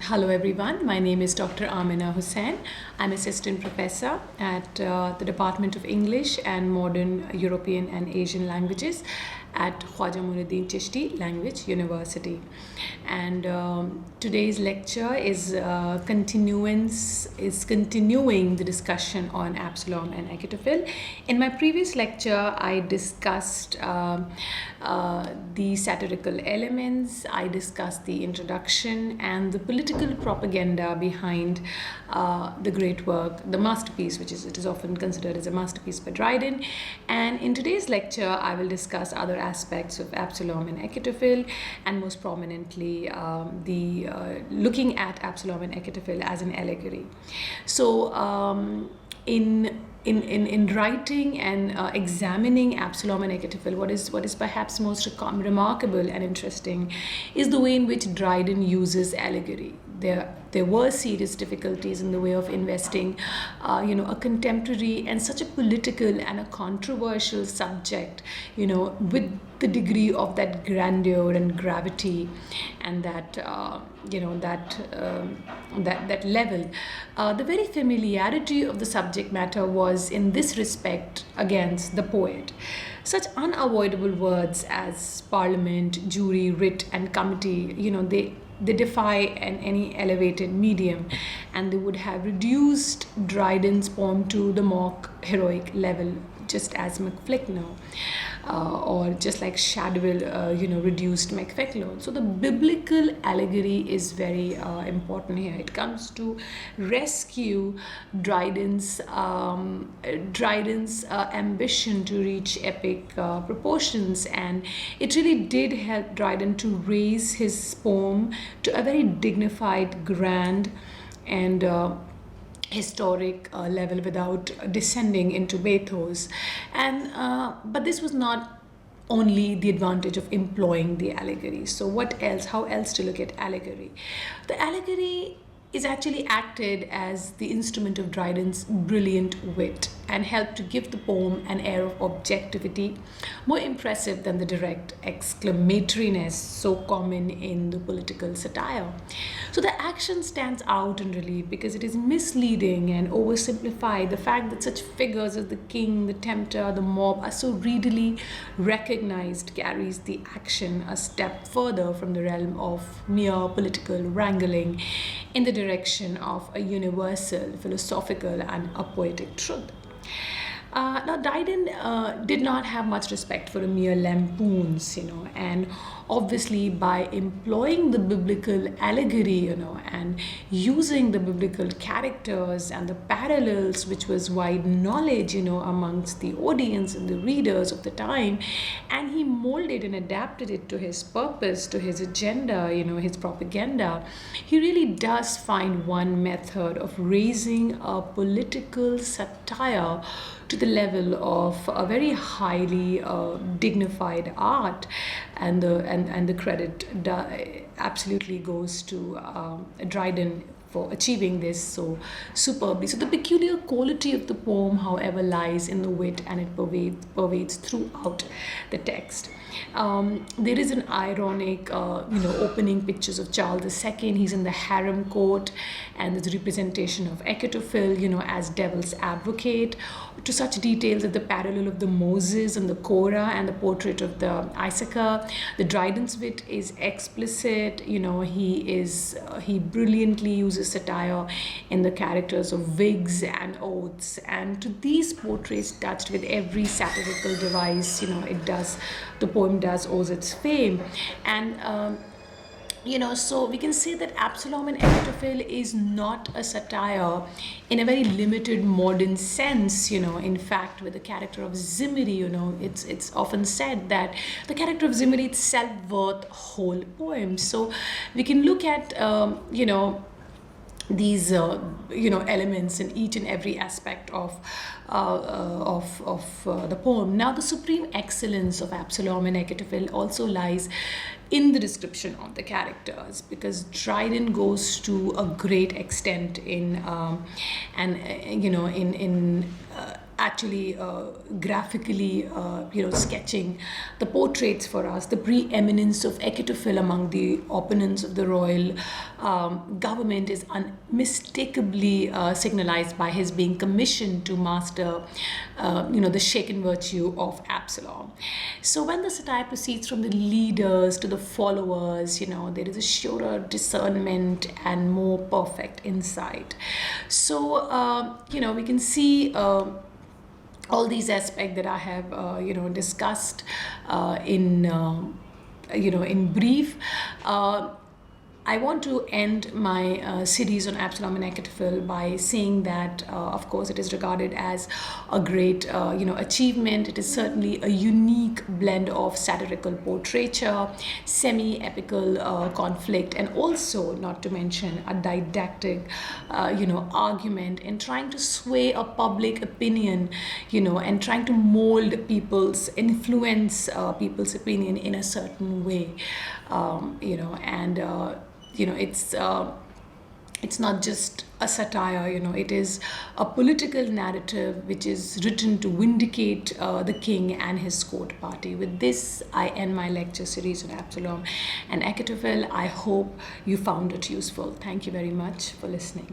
Hello everyone, my name is Dr. Amina Hussain. I'm assistant professor at the Department of English and Modern European and Asian Languages at Khwaja Muinuddin Chishti Language University. And today's lecture is continuing the discussion on Absalom and Achitophel. In my previous lecture, I discussed the satirical elements, I discussed the introduction and the political propaganda behind the great work, the masterpiece, it is often considered as a masterpiece by Dryden. And in today's lecture, I will discuss other aspects of Absalom and Achitophel, and most prominently, the looking at Absalom and Achitophel as an allegory. So, in writing and examining Absalom and Achitophel, what is perhaps most remarkable and interesting is the way in which Dryden uses allegory. There were serious difficulties in the way of investing, a contemporary and such a political and a controversial subject, with the degree of that grandeur and gravity, and that level. The very familiarity of the subject matter was, in this respect, against the poet. Such unavoidable words as parliament, jury, writ, and committee, they defy any elevated medium, and they would have reduced Dryden's poem to the mock heroic level, just as MacFlecknoe or just like Shadwell, reduced MacFlecknoe. So the biblical allegory is very important here. It comes to rescue Dryden's ambition to reach epic proportions, and it really did help Dryden to raise his poem to a very dignified, grand, and historic level without descending into bathos. And but this was not only the advantage of employing the allegory. So what else? How else to look at allegory? The allegory is actually acted as the instrument of Dryden's brilliant wit and helped to give the poem an air of objectivity more impressive than the direct exclamatoriness so common in the political satire. So the action stands out in relief because it is misleading and oversimplified. The fact that such figures as the king, the tempter, the mob are so readily recognized carries the action a step further from the realm of mere political wrangling in the direction of a universal, philosophical, and a poetic truth. Now, Dryden did not have much respect for a mere lampoons, and obviously by employing the biblical allegory, and using the biblical characters and the parallels, which was wide knowledge, amongst the audience and the readers of the time, and he molded and adapted it to his purpose, to his agenda, his propaganda. He really does find one method of raising a political satire to the level of a very highly dignified art, and the credit absolutely goes to Dryden for achieving this so superbly. So the peculiar quality of the poem, however, lies in the wit, and it pervades throughout the text. There is an ironic, opening pictures of Charles II. He's in the harem court, and there's a representation of Achitophel, as devil's advocate, to such details as the parallel of the Moses and the Korah and the portrait of the Issachar. The Dryden's wit is explicit. He brilliantly uses satire in the characters of wigs and oaths, and to these portraits touched with every satirical device, the poem does owes its fame. And so we can say that Absalom and Achitophel is not a satire in a very limited modern sense. In fact, with the character of Zimri, it's often said that the character of Zimri itself worth whole poems. So we can look at these elements in each and every aspect of the poem. Now, the supreme excellence of Absalom and Achitophel also lies in the description of the characters, because Dryden goes to a great extent in actually graphically, sketching the portraits for us, the preeminence of Achitophel among the opponents of the royal government is unmistakably signalized by his being commissioned to master, the shaken virtue of Absalom. So when the satire proceeds from the leaders to the followers, there is a surer discernment and more perfect insight. So, we can see. All these aspects that I have, discussed in brief. I want to end my series on Absalom and Achitophel by saying that, of course, it is regarded as a great, achievement. It is certainly a unique blend of satirical portraiture, semi-epical conflict, and also, not to mention, a didactic, argument in trying to sway a public opinion, and trying to mold influence people's opinion in a certain way, and it's not just a satire, it is a political narrative which is written to vindicate the king and his court party. With this, I end my lecture series on Absalom and Achitophel. I hope you found it useful. Thank you very much for listening.